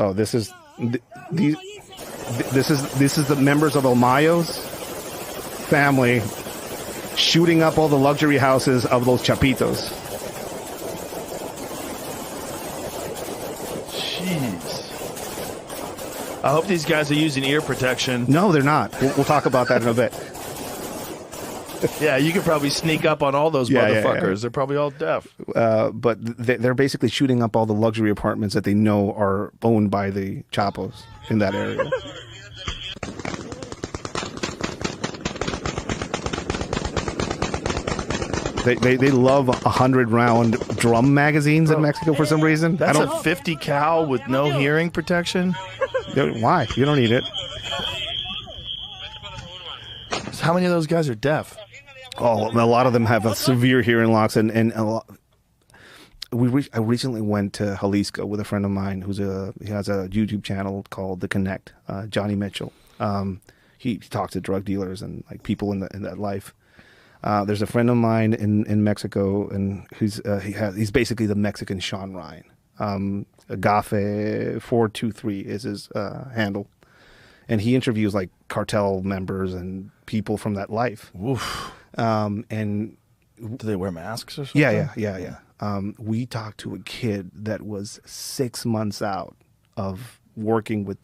Oh, this is this is the members of Omayo's family shooting up all the luxury houses of those chapitos. Jeez. I hope these guys are using ear protection. No, they're not. We'll talk about that in a bit. Yeah, you could probably sneak up on all those motherfuckers. Yeah. They're probably all deaf. But they're basically shooting up all the luxury apartments that they know are owned by the Chapos in that area. They love 100-round drum magazines in Mexico for some reason. That's a 50 cal with no hearing protection? Why? You don't need it. So how many of those guys are deaf? Oh, a lot of them have a severe hearing loss, and a lot. I recently went to Jalisco with a friend of mine he has a YouTube channel called The Connect, Johnny Mitchell. He talks to drug dealers and like people in that life. There's a friend of mine in Mexico, and he's basically the Mexican Sean Ryan. Agafe 423 is his handle, and he interviews like cartel members and people from that life. Oof. And do they wear masks or something? Yeah. We talked to a kid that was 6 months out of working with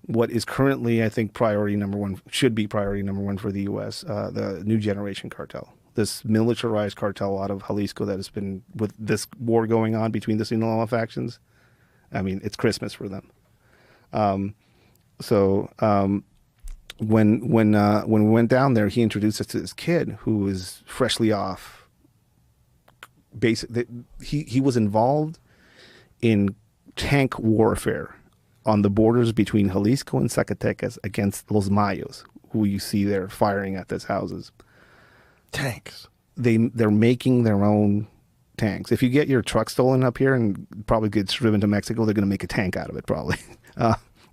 what is currently, I think, priority number one, should be priority number one for the U.S., the New Generation Cartel. This militarized cartel out of Jalisco that has been, with this war going on between the Sinaloa factions, I mean, it's Christmas for them. When we went down there, he introduced us to this kid who was freshly off. He was involved in tank warfare on the borders between Jalisco and Zacatecas against Los Mayos, who you see there firing at these houses. Tanks. They're making their own tanks. If you get your truck stolen up here and probably gets driven to Mexico, they're going to make a tank out of it probably.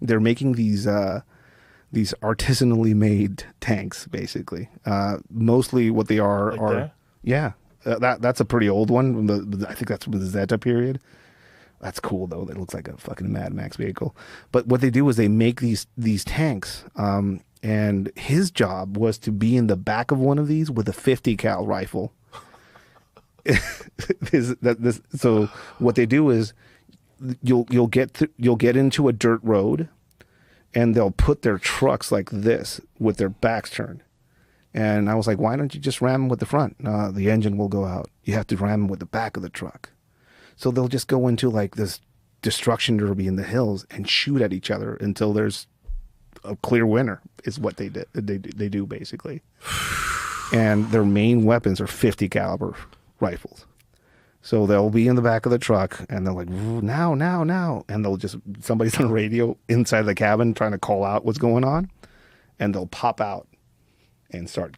They're making these artisanally made tanks, basically. Mostly what they are like are that? Yeah. That's a pretty old one. I think that's from the Zeta period. That's cool though. That looks like a fucking Mad Max vehicle. But what they do is they make these tanks. And his job was to be in the back of one of these with a 50 cal rifle. So what they do is you'll get into a dirt road, and they'll put their trucks like this with their backs turned. And I was like, why don't you just ram them with the front? The engine will go out. You have to ram them with the back of the truck. So they'll just go into like this destruction derby in the hills and shoot at each other until there's a clear winner, is what they did. They do basically. And their main weapons are 50 caliber rifles. So they'll be in the back of the truck, and they're like, now. And they'll just, somebody's on a radio inside the cabin trying to call out what's going on, and they'll pop out and start.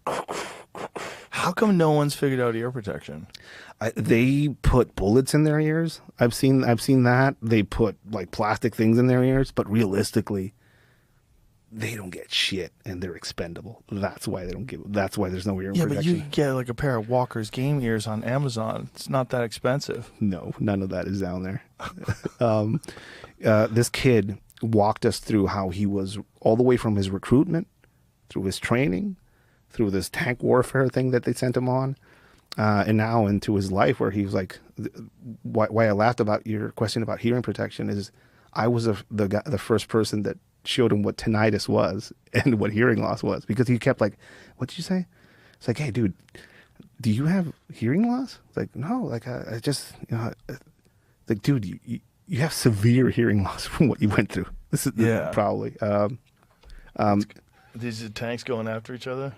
How come no one's figured out ear protection? They put bullets in their ears. I've seen that. They put like plastic things in their ears, but realistically, they don't get shit, and they're expendable. That's why that's why there's no ear protection. Yeah, but you can get like a pair of Walker's game ears on Amazon. It's not that expensive. No, none of that is down there. This kid walked us through how he was all the way from his recruitment, through his training, through this tank warfare thing that they sent him on, and now into his life, where he was like, why I laughed about your question about hearing protection is I was the first person that showed him what tinnitus was and what hearing loss was, because he kept like, what did you say? It's like, hey dude, do you have hearing loss? It's like, no, like I just, like, dude, you have severe hearing loss from what you went through. This is probably these are tanks going after each other.